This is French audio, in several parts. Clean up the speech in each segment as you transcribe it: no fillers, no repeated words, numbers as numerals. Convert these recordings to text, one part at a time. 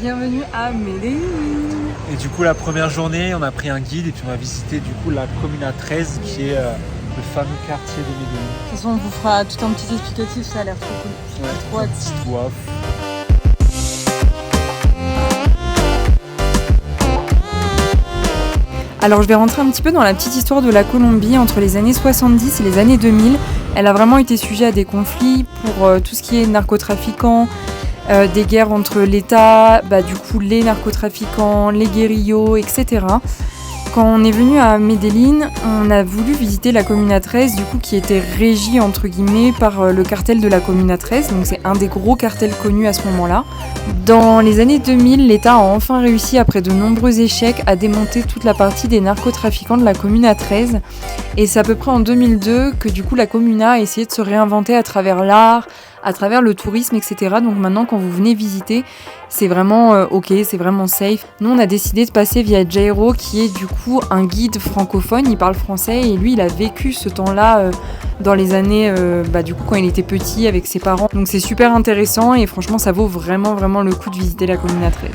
bienvenue à Medellín. Et du coup la première journée on a pris un guide et puis on va visiter du coup la Comuna 13 qui est le fameux quartier de Medellín. De toute façon on vous fera tout un petit explicatif, ça a l'air trop cool. Ouais, Trop hâte. petite voix. Alors je vais rentrer un petit peu dans la petite histoire de la Colombie entre les années 70 et les années 2000. Elle a vraiment été sujet à des conflits pour tout ce qui est narcotrafiquants, des guerres entre l'État, du coup les narcotrafiquants, les guérillos, etc. Quand on est venu à Medellín, on a voulu visiter la Comuna 13, du coup qui était régie entre guillemets par le cartel de la Comuna 13, donc c'est un des gros cartels connus à ce moment-là. Dans les années 2000, l'État a enfin réussi, après de nombreux échecs, à démonter toute la partie des narcotrafiquants de la Comuna 13. Et c'est à peu près en 2002 que du coup la Comuna a essayé de se réinventer à travers l'art, à travers le tourisme, etc. Donc maintenant, quand vous venez visiter, c'est vraiment ok, c'est vraiment safe. Nous, on a décidé de passer via Jairo, qui est du coup un guide francophone. Il parle français et lui, il a vécu ce temps-là dans les années, du coup, quand il était petit avec ses parents. Donc c'est super intéressant et franchement, ça vaut vraiment, vraiment le coup de visiter la Comuna 13.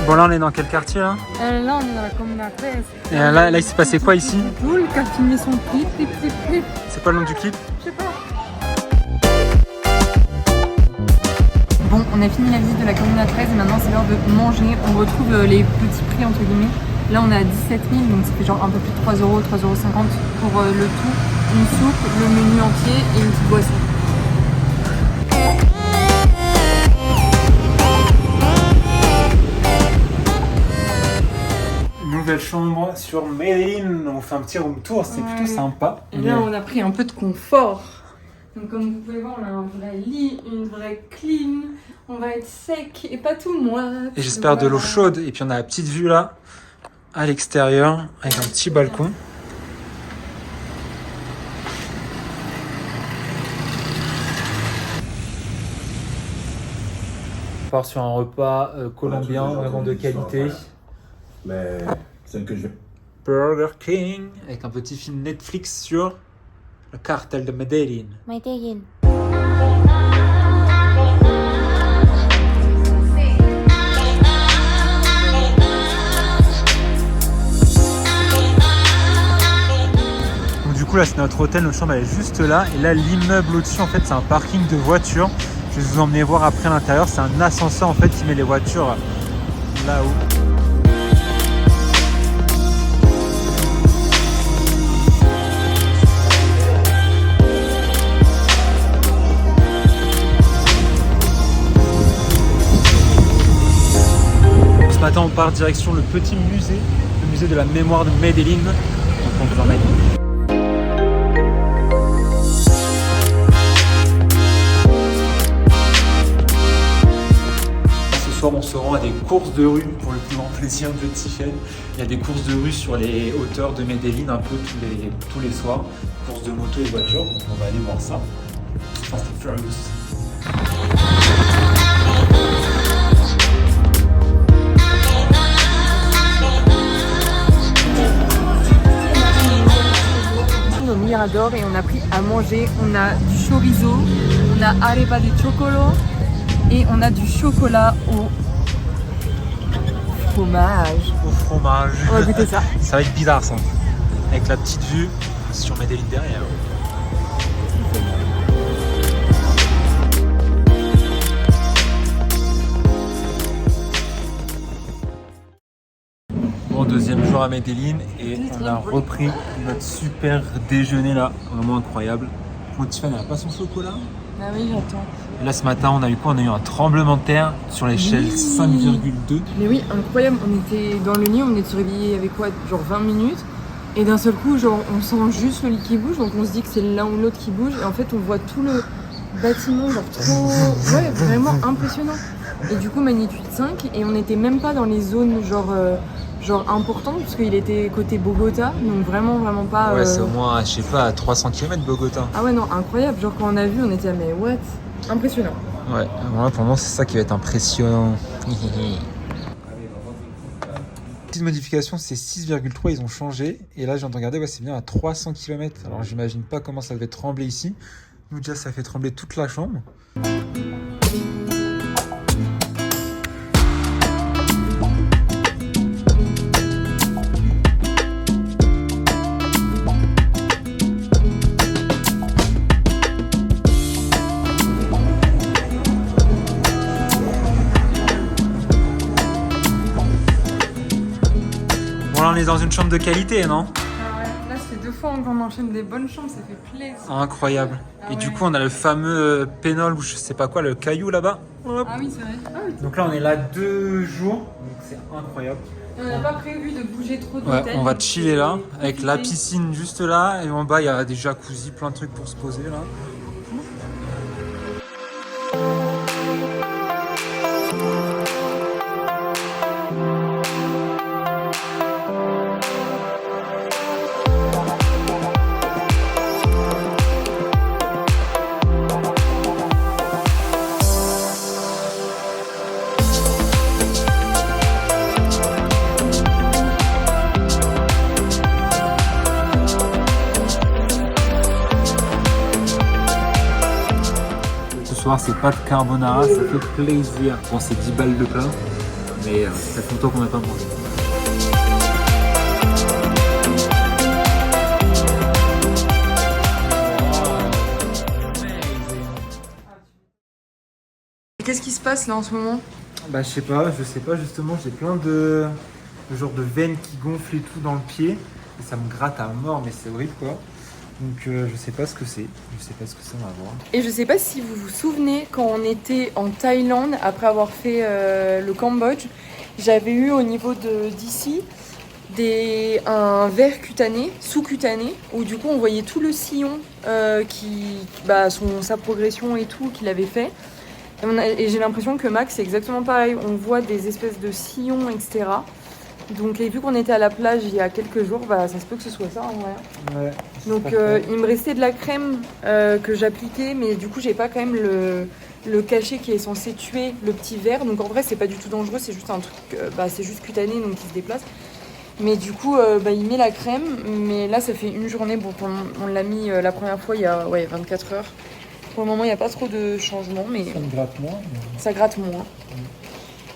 Bon là on est dans quel quartier là Là, on est dans la Comuna 13. Et là il s'est passé quoi ici? Poule qui a filmé son clip. C'est quoi le nom du clip? Je sais pas. Bon, on a fini la visite de la Comuna 13 et maintenant c'est l'heure de manger. On retrouve les petits prix entre guillemets. Là on est à 17 000, donc ça fait genre un peu plus de 3 euros, 3,50 € pour le tout. Une soupe, le menu entier et une petite boisson. Nouvelle chambre sur Medellín, on fait un petit room tour, c'est plutôt sympa. Et là on a pris un peu de confort. Donc comme vous pouvez voir, on a un vrai lit, une vraie clim, on va être sec et pas tout moite. Et j'espère de l'eau chaude, et puis on a la petite vue là, à l'extérieur, avec un petit balcon. On part sur un repas colombien, vraiment de qualité. Mais celle que je vais. Burger King, avec un petit film Netflix sur le cartel de Medellín. Medellín. Donc du coup là c'est notre hôtel, notre chambre elle est juste là. Et là l'immeuble au-dessus en fait c'est un parking de voitures. Je vais vous emmener voir après à l'intérieur. C'est un ascenseur en fait qui met les voitures là-haut. Ce matin on part direction le petit musée, le musée de la mémoire de Medellín. Donc on vous emmène. Ce soir on se rend à des courses de rue pour le plus grand plaisir de Tiffen. Il y a des courses de rue sur les hauteurs de Medellín un peu tous les soirs. Courses de moto et voitures, donc on va aller voir ça. Fast and Furious. Au Mirador et on a pris à manger. On a du chorizo, on a arepa de chocolo et on a du chocolat au fromage. Au fromage. On va goûter ça. Ça va être bizarre ça. Avec la petite vue sur Medellín derrière. Bon, deuxième jour à Medellín et on a repris notre super déjeuner là, vraiment incroyable. Bon, Tiffen, elle n'a pas son chocolat. Ah oui, j'attends. Et là ce matin on a eu quoi? On a eu un tremblement de terre sur l'échelle 5,2. Mais oui, incroyable. On était dans le lit, on était réveillés avec quoi? Genre 20 minutes. Et d'un seul coup, genre, on sent juste le lit qui bouge, donc on se dit que c'est l'un ou l'autre qui bouge. Et en fait, on voit tout le bâtiment, genre trop... Ouais, vraiment impressionnant. Et du coup, magnitude 5, et on n'était même pas dans les zones genre importantes, parce qu'il était côté Bogota, donc vraiment pas... Ouais, c'est au moins, je sais pas, à 300 km Bogota. Ah ouais, non, incroyable. Genre, quand on a vu, on était, mais what? Impressionnant. Ouais, voilà, pour moi, c'est ça qui va être impressionnant. Petite modification, c'est 6,3, ils ont changé. Et là, j'ai entendu regarder, ouais, c'est bien à 300 km. Alors, j'imagine pas comment ça devait trembler ici. Nous, déjà, ça fait trembler toute la chambre. Là, on est dans une chambre de qualité, non? Ah ouais, là, c'est 2 fois qu'on enchaîne des bonnes chambres, ça fait plaisir. Incroyable. Ah et ouais. du coup, on a le fameux pénol ou je sais pas quoi, le caillou là-bas. Hop. Ah oui, c'est vrai. Ah oui. Donc là, on est là 2 jours. Donc c'est incroyable. Et on n'a pas prévu de bouger trop Ouais, d'hôtel. on va chiller là, avec la Profiter. piscine juste là. Et en bas, il y a des jacuzzi, plein de trucs pour se poser là. Ce soir, c'est pas de carbonara, ça fait plaisir. Bon, c'est 10 balles de plat, mais ça fait longtemps qu'on n'a pas mangé. Qu'est-ce qui se passe là en ce moment? Bah, je sais pas justement, j'ai plein de genre de veines qui gonflent et tout dans le pied. Et ça me gratte à mort, mais c'est horrible quoi. Donc je sais pas ce que c'est, on va voir. Et je sais pas si vous vous souvenez, quand on était en Thaïlande, après avoir fait le Cambodge, j'avais eu au niveau d'ici un verre cutané, sous-cutané, où du coup on voyait tout le sillon, sa progression et tout qu'il avait fait. Et j'ai l'impression que Max c'est exactement pareil, on voit des espèces de sillons, etc. Donc et vu qu'on était à la plage il y a quelques jours, bah, ça se peut que ce soit ça en vrai. Ouais. Donc il me restait de la crème que j'appliquais, mais du coup j'ai pas quand même le cachet qui est censé tuer le petit verre. Donc en vrai c'est pas du tout dangereux, c'est juste un truc, c'est juste cutané donc il se déplace. Mais du coup il met la crème, mais là ça fait une journée, bon on l'a mis la première fois il y a 24 heures. Pour le moment il n'y a pas trop de changement, mais Ça me gratte moins. ça gratte moins.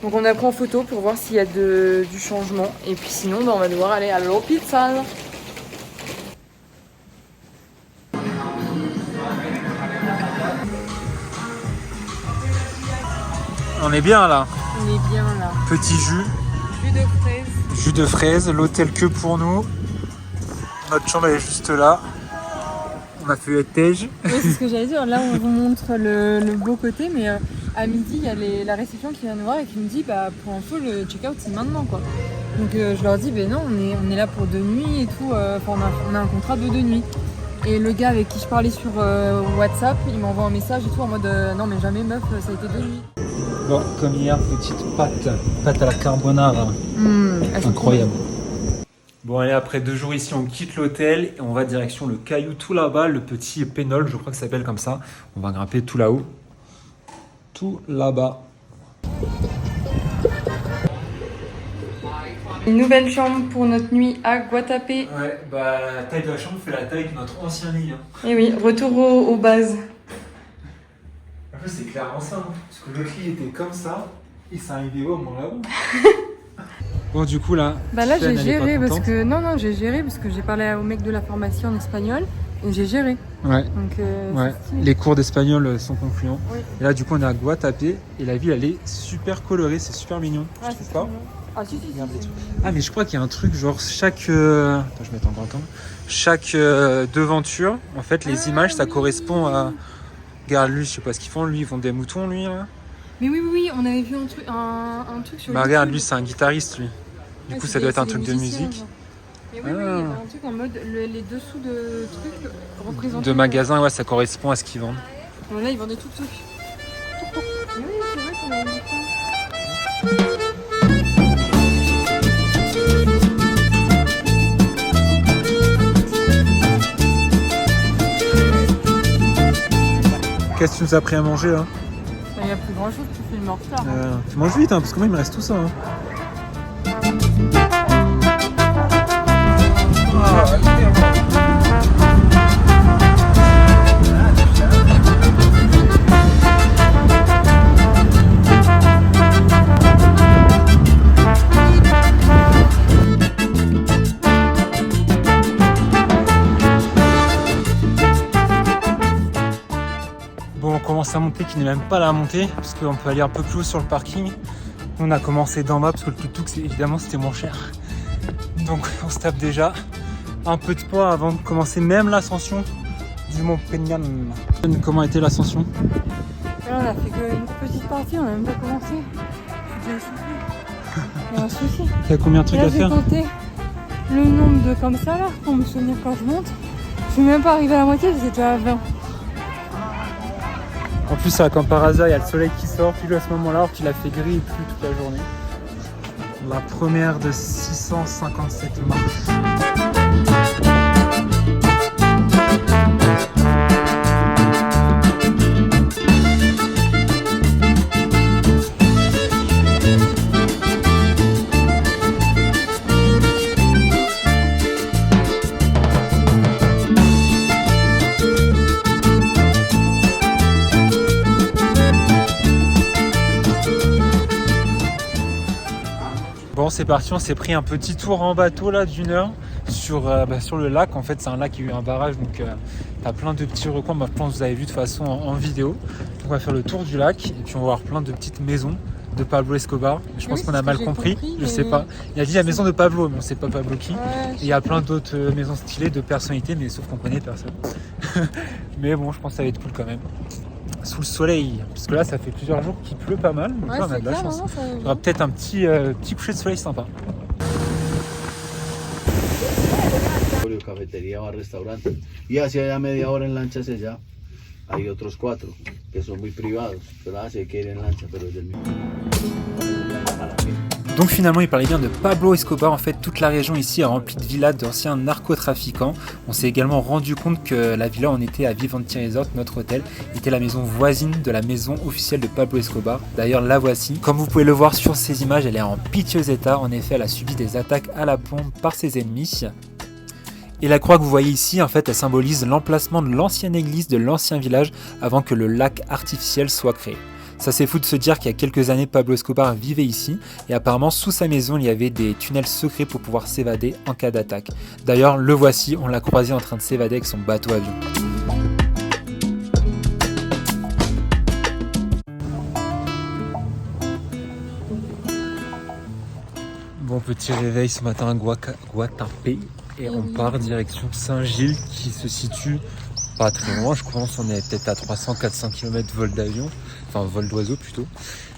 Donc on a pris en photo pour voir s'il y a du changement. Et puis sinon, on va devoir aller à l'hôpital. On est bien là. On est bien là. Petit jus, Jus de fraise. l'hôtel que pour nous. Notre chambre elle est juste là. On a fait le tège. Oui, c'est ce que j'allais dire. Là, on vous montre le beau côté, mais à midi, il y a la réception qui vient nous voir et qui nous dit pour info, le check-out c'est maintenant quoi. Donc je leur dis, non, on est là pour 2 nuits et tout. On a un contrat de 2 nuits. Et le gars avec qui je parlais sur WhatsApp, il m'envoie un message et tout en mode non, mais jamais meuf, ça a été 2 nuits. Bon, comme hier, petite pâte à la carbonara. Incroyable. Bon, allez, après 2 jours ici, on quitte l'hôtel et on va direction le caillou tout là-bas, le petit pénol, je crois que ça s'appelle comme ça. On va grimper tout là-haut. Tout là-bas. Une nouvelle chambre pour notre nuit à Guatapé. Ouais, la taille de la chambre fait la taille de notre ancien lit. Et oui, retour aux bases. En fait, c'est clairement ça. Parce que l'autre lit était comme ça et ça arrivait au moins là-haut. Bon, du coup, là. Là, Tiffany, j'ai elle est pas géré parce contente. que. Non, j'ai géré parce que j'ai parlé au mec de la pharmacie en espagnol et j'ai géré. Ouais. Donc, Ouais, c'est stylé. les cours d'espagnol sont concluants. Oui. Et là, du coup, on est à Guatapé et la ville, elle est super colorée, c'est super mignon. Ah, Je trouve c'est pas. trop mignon. Ah, si. Regarde les trucs. Ah, mais je crois qu'il y a un truc, genre chaque. Attends, je vais mettre en grand temps. Chaque devanture, en fait, les images, ça correspond à. Regarde, lui, je sais pas ce qu'ils font. Lui, ils font des moutons, lui. Là. Mais oui, on avait vu un truc sur Bah, YouTube. regarde, lui, c'est un guitariste, lui. Du Ouais, coup, c'est ça doit des- être un c'est truc des de musiciens, musique. genre. Mais oui, Ah. il y avait un truc en mode les dessous de trucs représentés. De magasin, ouais, ça correspond à ce qu'ils vendent. Bon, là, ils vendaient tout truc. Mais oui, c'est vrai qu'on avait vu ça. Qu'est-ce que tu nous as pris à manger, là Il n'y a plus grand chose, tu fais le morceau. Tu manges vite, hein, parce que moi, il me reste tout ça. Hein. Bon, on commence à monter qui n'est même pas la montée parce qu'on peut aller un peu plus haut sur le parking. On a commencé d'en bas parce que le tuk-tuk évidemment c'était moins cher. Donc on se tape déjà un peu de poids avant de commencer même l'ascension du Mont Peñam. Comment a été l'ascension? Là, on a fait qu'une petite partie, on n'a même pas commencé. Je suis déjà essoufflée. Il y a un souci. Il y a combien de trucs là, à faire? J'ai compté le nombre de comme ça là pour me souvenir quand je monte. Je suis même pas arrivée à la moitié, j'étais déjà à 20. En plus, ça, comme par hasard, il y a le soleil qui sort pile à ce moment-là, alors qu'il a fait gris et pluie toute la journée. La première de 657 marches. Bon, c'est parti, on s'est pris un petit tour en bateau là d'une heure sur le lac. En fait, c'est un lac qui a eu un barrage, donc t'as plein de petits recoins. Je pense que vous avez vu de façon en vidéo. Donc, on va faire le tour du lac et puis on va voir plein de petites maisons de Pablo Escobar. Je pense qu'on a mal compris, je sais pas. Il a dit la maison de Pablo, mais on sait pas Pablo qui. Ouais, et il y a plein d'autres maisons stylées de personnalités, mais sauf qu'on connaît personne. Mais bon, je pense que ça va être cool quand même. Sous le soleil, parce que là ça fait plusieurs jours qu'il pleut pas mal, donc ouais, là on a de la chance. Il y aura peut-être un petit coucher de soleil sympa. Cafetería, bar, restaurante. Y hacia allá media hora en lancha hacia allá hay otros 4 que son muy privados. Pero así hay que ir en lancha, pero es del mismo. Donc finalement, il parlait bien de Pablo Escobar. En fait, toute la région ici est remplie de villas d'anciens narcotrafiquants. On s'est également rendu compte que la villa où on était à Vivanti Resort, notre hôtel, était la maison voisine de la maison officielle de Pablo Escobar. D'ailleurs, la voici. Comme vous pouvez le voir sur ces images, elle est en piteux état. En effet, elle a subi des attaques à la pompe par ses ennemis. Et la croix que vous voyez ici, en fait, elle symbolise l'emplacement de l'ancienne église de l'ancien village avant que le lac artificiel soit créé. Ça c'est fou de se dire qu'il y a quelques années, Pablo Escobar vivait ici et apparemment sous sa maison il y avait des tunnels secrets pour pouvoir s'évader en cas d'attaque. D'ailleurs le voici, on l'a croisé en train de s'évader avec son bateau avion. Bon, petit réveil ce matin à Guatapé et on part direction Saint-Gilles qui se situe pas très loin, je pense, on est peut-être à 300-400 km vol d'avion, enfin vol d'oiseau plutôt.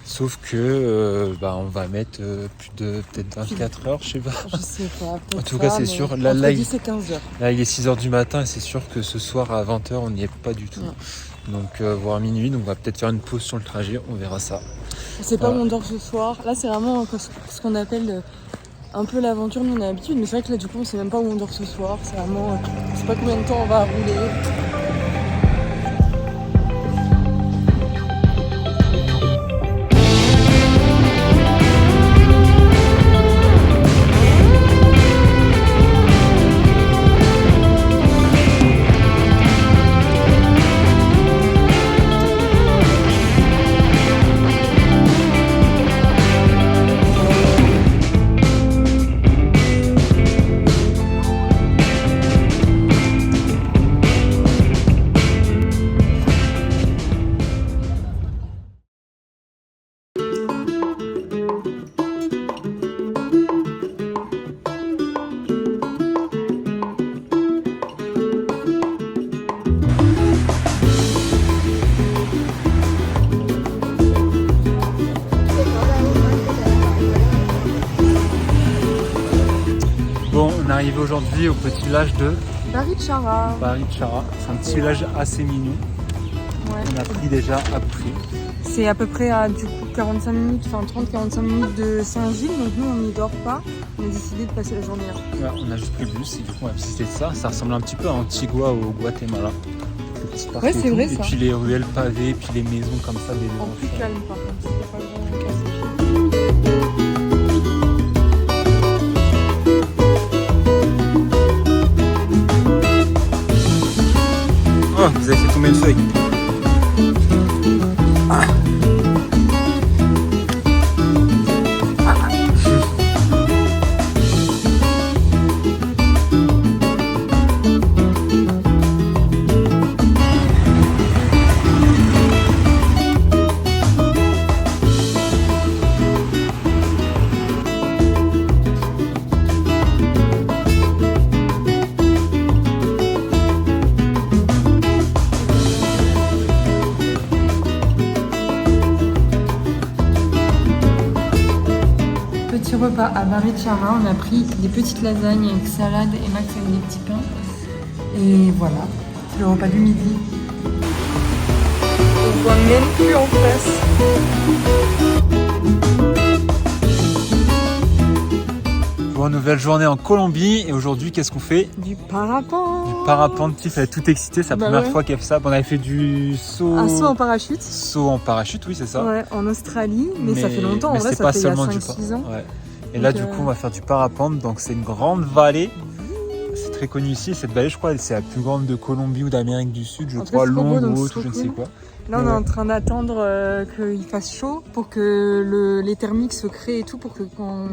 Sauf que on va mettre plus de peut-être 24 heures, je sais pas. Je sais pas. En tout cas, c'est sûr. Là, il est 15 heures. Là, il est 6h du matin et c'est sûr que ce soir à 20h, on n'y est pas du tout. Non. Donc, voire minuit, donc on va peut-être faire une pause sur le trajet, on verra ça. On sait pas où on dort ce soir. Là, c'est vraiment ce qu'on appelle un peu l'aventure, nous on a l'habitude, mais c'est vrai que là, du coup, on sait même pas où on dort ce soir. C'est vraiment. Je sais pas combien de temps on va rouler. Bon, on est arrivé aujourd'hui au petit village de Barichara. Barichara. C'est un petit village assez mignon. Ouais. On a pris déjà à prix. C'est à peu près à du coup 45 minutes, enfin 30-45 minutes de Saint-Gilles, donc nous on n'y dort pas. On a décidé de passer la journée là. Ouais, on a juste pris le bus et du coup on va visiter ça. Ça ressemble un petit peu à Antigua au Guatemala. Le petit parc Ouais, et c'est tout. vrai, Et ça. puis les ruelles pavées, puis les maisons comme ça. En plus calme par contre, c'est pas vraiment cassé. le feuille. Petit repas à Baricciara, on a pris des petites lasagnes avec salade et Max avec des petits pains. Et voilà, c'est le repas du midi. On voit même plus en face. Bon, nouvelle journée en Colombie et aujourd'hui qu'est-ce qu'on fait? Du parapente. Du parapente, Tiff elle est toute excitée, c'est la première fois qu'elle fait ça. Bon, on avait fait du saut... Un saut en parachute. Saut en parachute, oui c'est ça. Ouais, en Australie, mais ça fait longtemps, en vrai ça fait il y a 5-6 ans. Ouais. Et là du coup on va faire du parapente, donc c'est une grande vallée. C'est très connu ici, cette vallée je crois c'est la plus grande de Colombie ou d'Amérique du Sud, je crois, longue ou haute ou je ne sais quoi. Là on est en train d'attendre qu'il fasse chaud pour que les thermiques se créent et tout, pour que quand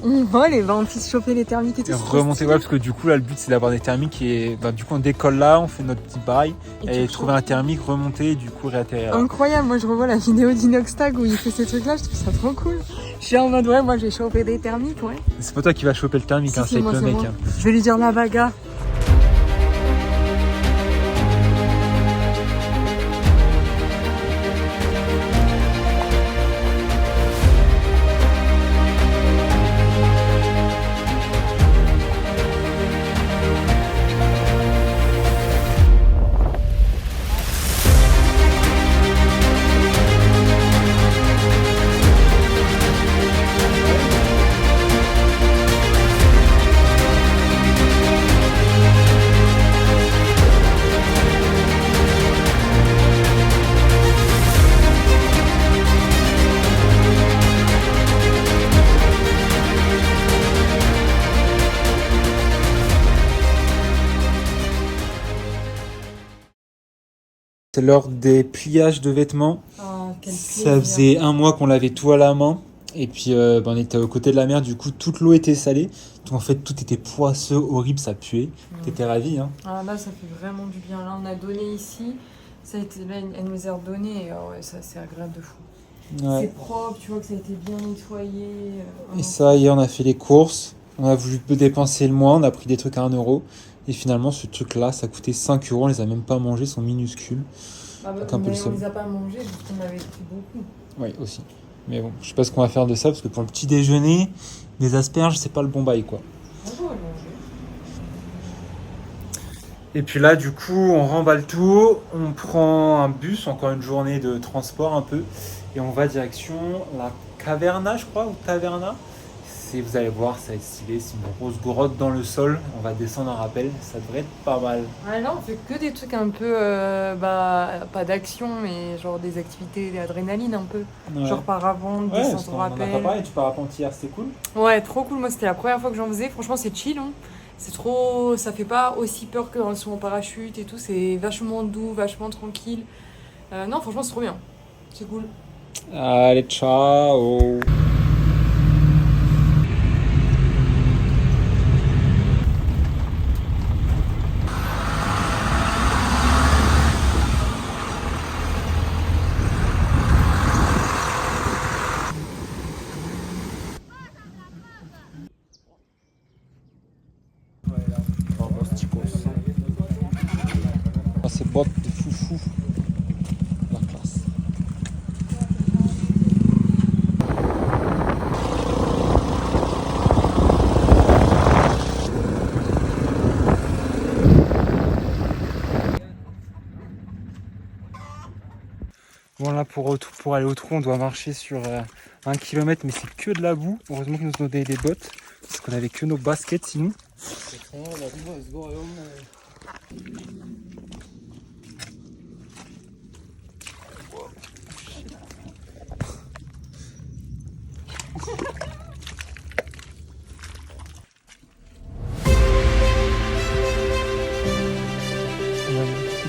on vole et on puisse choper les thermiques et tout. Et remonter, ouais, parce que du coup là le but c'est d'avoir des thermiques et du coup on décolle là, on fait notre petit bail et trouver un thermique, remonter et du coup réatterrir là. Incroyable, moi je revois la vidéo d'Inoxtag où il fait ces trucs là, je trouve ça trop cool. Je suis en mode ouais, moi je vais choper des thermiques, ouais. C'est pas toi qui vas choper le thermique, si, hein, c'est avec le mec. Hein. Je vais lui dire la baga. C'est l'heure des pliages de vêtements. Oh, ça faisait un mois qu'on lavait tout à la main. Et puis on était aux côtés de la mer, du coup toute l'eau était salée. Donc en fait tout était poisseux, horrible, ça puait. T'étais ravie, hein? Ah là ça fait vraiment du bien. Là on a donné ici, ça a été, là, elle nous a redonné et ouais, ça c'est agréable de fou. Ouais. C'est propre, tu vois que ça a été bien nettoyé. Et ça, hier on a fait les courses. On a voulu dépenser le moins, on a pris des trucs à 1 €. Et finalement, ce truc-là, ça coûtait 5 €. On les a même pas mangés, ils sont minuscules. Ah bah, on les a pas mangés parce qu'on avait pris beaucoup. Oui, aussi. Mais bon, je sais pas ce qu'on va faire de ça parce que pour le petit déjeuner, des asperges, c'est pas le bon bail, quoi. Et puis là, du coup, on remballe tout. On prend un bus, encore une journée de transport un peu. Et on va direction la Caverna, je crois, ou Taverna. Vous allez voir, ça va être stylé, c'est une grosse grotte dans le sol, on va descendre en rappel, ça devrait être pas mal. Ouais, là on fait que des trucs un peu, pas d'action, mais genre des activités d'adrénaline un peu, ouais. Genre parapente, descente en rappel. On a pas parlé du parapente hier, c'était cool. Ouais, trop cool, moi c'était la première fois que j'en faisais, franchement c'est chill, hein. C'est trop, ça fait pas aussi peur que dans le saut en parachute et tout, c'est vachement doux, vachement tranquille. Non, franchement c'est trop bien, c'est cool. Allez, ciao. Ces bottes de foufou, la classe. Bon là pour aller au trou on doit marcher sur 1 km mais c'est que de la boue. Heureusement qu'ils nous ont donné des bottes parce qu'on avait que nos baskets sinon.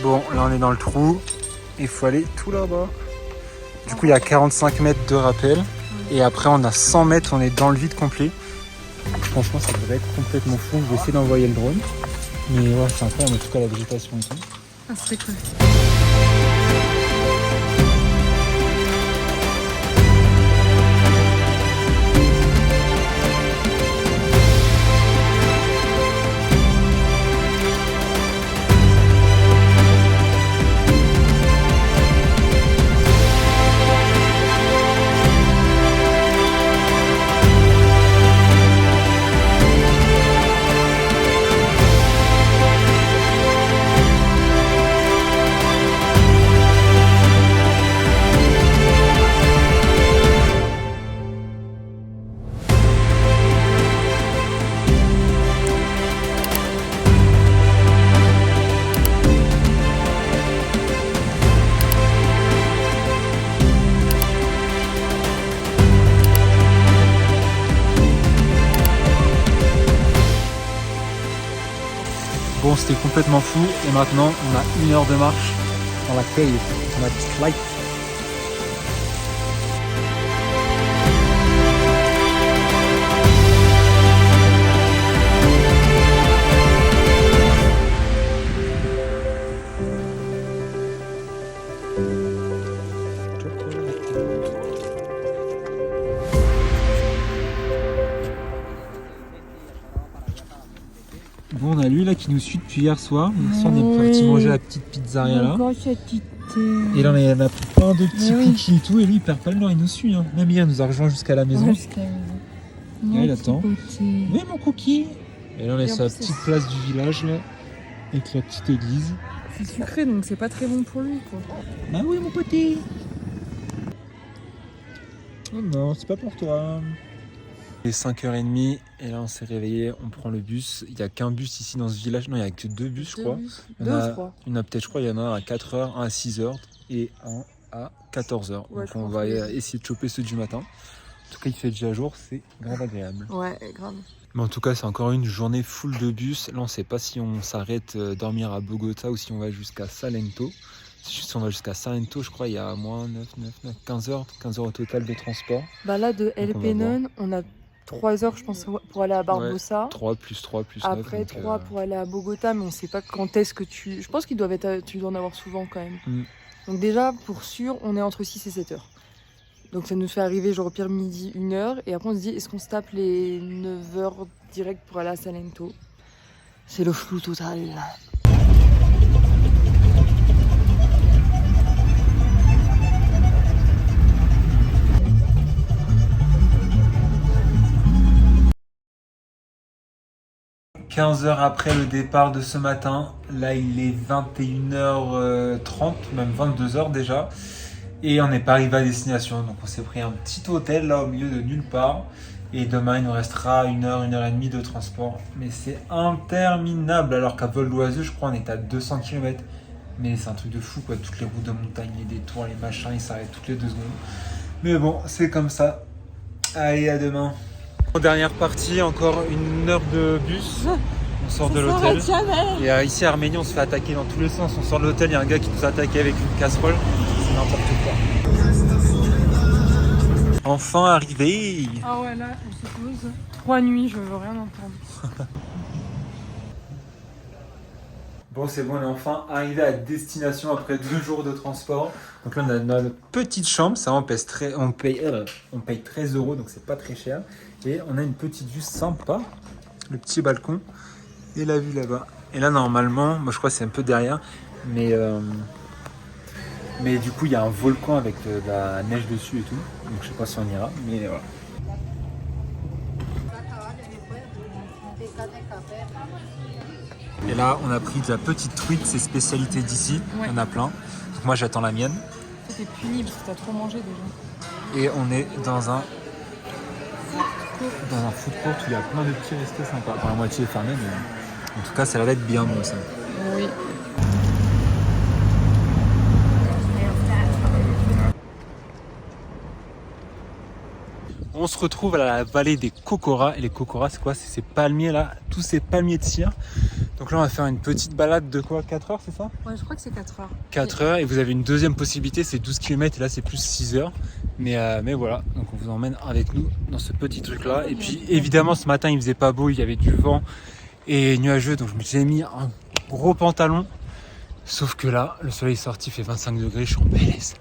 Bon, là on est dans le trou. Il faut aller tout là-bas. Du coup, il y a 45 mètres de rappel. Et après, on a 100 mètres, on est dans le vide complet. Franchement, ça devrait être complètement fou. Je vais essayer d'envoyer le drone. Mais ouais, c'est incroyable, en tout cas, la végétation et tout. Ah, c'est cool. Bon, c'était complètement fou. Et maintenant, on a 1 heure de marche dans la cave, dans la petite light. Bon, on a lui là qui nous suit depuis hier soir. Hier soir, on est parti manger à la petite pizzeria là. Et là, il y en a plein de petits cookies et tout. Et lui, il perd pas le nord, il nous suit. Hein. Même hier, il nous a rejoint jusqu'à la maison. Là, il attend. Oui, mon cookie. Et là, on est sur la petite place du village là, avec la petite église. C'est sucré, donc c'est pas très bon pour lui, quoi. Ah oui, mon petit. Oh non, c'est pas pour toi. Il est 5h30 et là on s'est réveillé, on prend le bus. Il n'y a qu'un bus ici dans ce village. Non, il n'y a que 2 bus, je crois. Il y en a peut-être, je crois, il y en a un à 4h, un à 6h et un à 14h. Ouais, donc on va essayer de choper ceux du matin. En tout cas, il fait déjà jour, c'est grave agréable. Ouais, grave. Mais en tout cas, c'est encore une journée full de bus. Là, on ne sait pas si on s'arrête dormir à Bogota ou si on va jusqu'à Salento. Si on va jusqu'à Salento, je crois, il y a moins 15 heures au total de transport. Bah là, de El Peñón, on a 3 heures, je pense, pour aller à Barbosa. Ouais, 3 plus 9. Après, donc, 3 pour aller à Bogota, mais on ne sait pas quand est-ce que tu... Je pense qu'ils doivent être... Tu dois en avoir souvent quand même. Donc déjà, pour sûr, on est entre 6 et 7 heures. Donc ça nous fait arriver genre au pire midi, 1 heure. Et après on se dit, est-ce qu'on se tape les 9 heures direct pour aller à Salento? C'est le flou total. « 15 heures après le départ de ce matin, là il est 21h30, même 22h déjà. Et on n'est pas arrivé à destination, donc on s'est pris un petit hôtel là au milieu de nulle part. Et demain il nous restera 1 heure, 1 heure et demie de transport. Mais c'est interminable, alors qu'à vol d'oiseau je crois on est à 200 km. Mais c'est un truc de fou quoi, toutes les routes de montagne, les détours, les machins, ils s'arrêtent toutes les 2 secondes. Mais bon, c'est comme ça. Allez, à demain. Dernière partie, encore 1 heure de bus. On sort de l'hôtel. Et ici à Arménie, on se fait attaquer dans tous les sens. On sort de l'hôtel, il y a un gars qui nous a attaqué avec une casserole. C'est n'importe quoi. Enfin arrivé. Ah ouais, là, on se pose. 3 nuits, je veux rien entendre. Bon, c'est bon, on est enfin arrivé à destination après 2 jours de transport. Donc là, on a notre petite chambre. Ça, on paye 13 €, donc c'est pas très cher. Et on a une petite vue sympa, le petit balcon et la vue là-bas. Et là, normalement, moi je crois que c'est un peu derrière, mais du coup, il y a un volcan avec de la neige dessus et tout. Donc je sais pas si on ira, mais voilà. Et là, on a pris de la petite truite, c'est spécialité d'ici. Ouais. Il y en a plein. Donc moi, j'attends la mienne. C'était pénible parce que t'as trop mangé déjà. Et on est dans un food court où il y a plein de petits restos sympas. Enfin, la moitié est fermée, mais en tout cas, ça va être bien bon ça. Oui. on se retrouve à la vallée des Kokoras. Et les Kokoras, c'est quoi? C'est ces palmiers là, tous ces palmiers de cire. Donc là, on va faire une petite balade de quoi? 4 heures, c'est ça? Ouais, je crois que c'est 4 heures. 4 heures, et vous avez une deuxième possibilité, c'est 12 km, et là c'est plus 6 heures. Mais voilà, donc on vous emmène avec nous dans ce petit truc là. Et puis évidemment, ce matin il faisait pas beau, il y avait du vent et nuageux, donc je me suis mis un gros pantalon. Sauf que là, le soleil est sorti, il fait 25 degrés, je suis en PLS.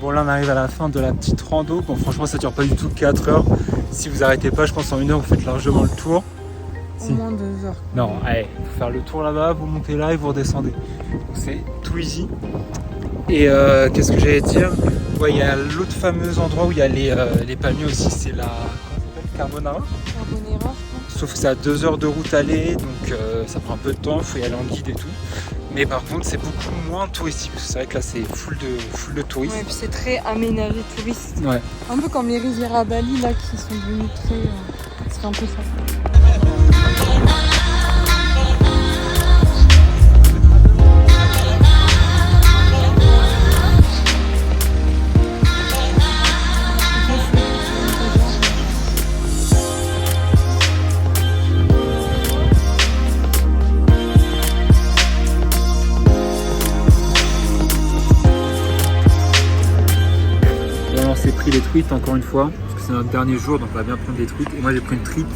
Bon là on arrive à la fin de la petite rando. Bon franchement ça dure pas du tout 4 heures. Si vous arrêtez pas, je pense en 1 heure vous faites largement le tour. Au moins 2 heures. Non, allez, faut faire le tour là-bas, vous montez là et vous redescendez. Donc c'est tout easy. Et qu'est-ce que j'allais dire? Ouais, il y a l'autre fameux endroit où il y a les palmiers aussi, c'est la... Comment ça s'appelle? Carbonara. Carbonara, je crois. Sauf que c'est à 2 heures de route aller, donc ça prend un peu de temps, il faut y aller en guide et tout. Mais par contre c'est beaucoup moins touristique, parce que c'est vrai que là c'est full de touristes. Ouais, et puis c'est très aménagé touriste. Ouais. Un peu comme les rivières à Bali là qui sont devenues très... c'est un peu ça. Pris les truites encore une fois parce que c'est notre dernier jour, donc on va bien prendre des truites. Et moi j'ai pris une truite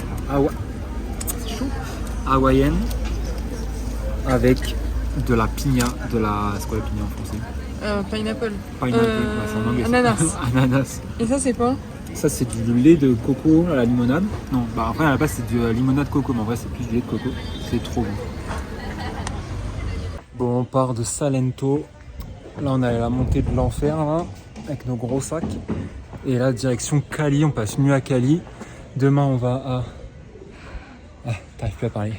c'est chaud, hawaïenne avec de la piña, c'est quoi la piña en français? Pineapple. Pineapple, ouais, c'est en anglais. Ananas. Ananas. Et ça c'est quoi? Ça c'est du lait de coco à la limonade. Non, bah après à la base c'est du limonade coco, mais en vrai c'est plus du lait de coco. C'est trop bon. Bon, on part de Salento. Là on est à la montée de l'enfer là, avec nos gros sacs. Et là direction Cali, on passe nuit à Cali. Demain on va à... t'arrives plus à parler.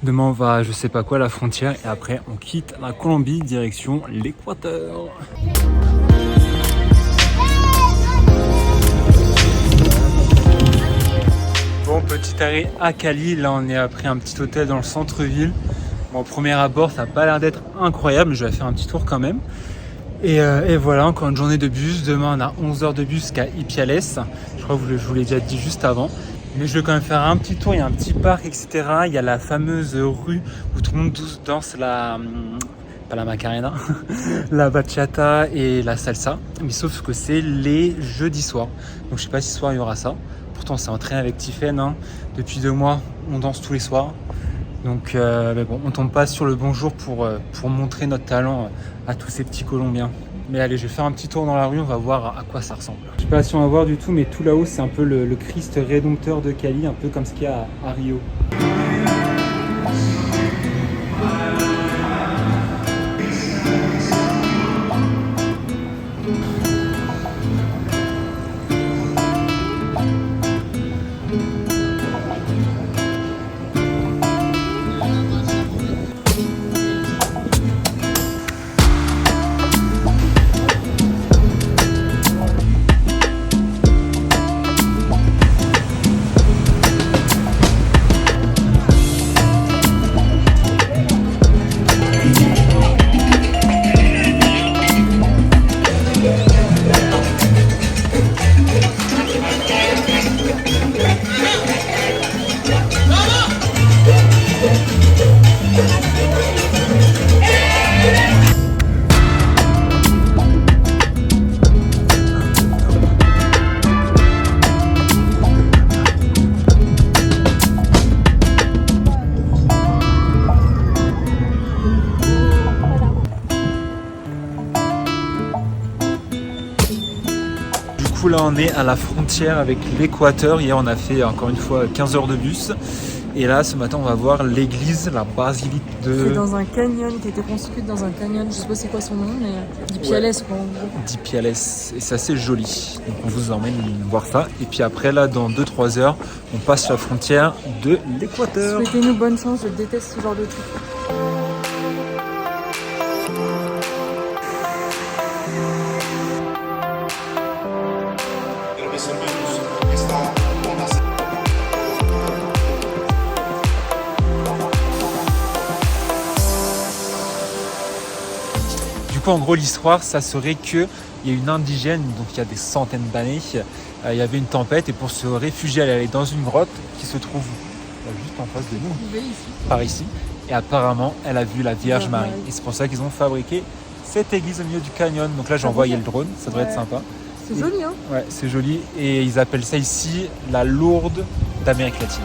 Demain on va à je sais pas quoi, la frontière. Et après on quitte la Colombie direction l'Équateur. Bon, petit arrêt à Cali. Là on est après un petit hôtel dans le centre-ville. Bon, au premier abord ça n'a pas l'air d'être incroyable, mais je vais faire un petit tour quand même. Et voilà, encore une journée de bus. Demain, on a 11 heures de bus jusqu'à Ipiales. Je crois que je vous l'ai déjà dit juste avant. Mais je vais quand même faire un petit tour. Il y a un petit parc, etc. Il y a la fameuse rue où tout le monde danse pas la Macarena, la bachata et la salsa. Mais sauf que c'est les jeudis soirs. Donc je sais pas si ce soir il y aura ça. Pourtant, c'est entraîné avec Tiffen. Hein. Depuis 2 mois, on danse tous les soirs. Donc mais bon, on tombe pas sur le bon jour pour montrer notre talent à tous ces petits Colombiens. Mais allez, je vais faire un petit tour dans la rue, on va voir à quoi ça ressemble. Je sais pas si on va voir du tout, mais tout là-haut, c'est un peu le Christ rédempteur de Cali, un peu comme ce qu'il y a à Rio. Là on est à la frontière avec l'Équateur. Hier on a fait encore une fois 15 heures de bus Et là, ce matin, on va voir l'église, la basilique C'est de dans un canyon, qui a été construite dans un canyon. Je sais pas c'est quoi son nom, mais Di Piales, quoi. En gros. Di Piales. Et c'est assez joli. Donc on vous emmène voir ça. Et puis après, là, dans 2-3 heures, on passe la frontière de l'Équateur. Souhaitez-nous bonne chance, je déteste ce genre de truc. Du coup, en gros, l'histoire, ça serait qu'il y a une indigène, donc il y a des centaines d'années, il y avait une tempête et pour se réfugier, elle allait dans une grotte qui se trouve juste en face de nous, par ici. Et apparemment, elle a vu la Vierge Marie. Et c'est pour ça qu'ils ont fabriqué cette église au milieu du canyon. Donc là, j'ai envoyé le drone, ça devrait être sympa. C'est joli, hein? Ouais, c'est joli. Et ils appellent ça ici la Lourdes d'Amérique latine.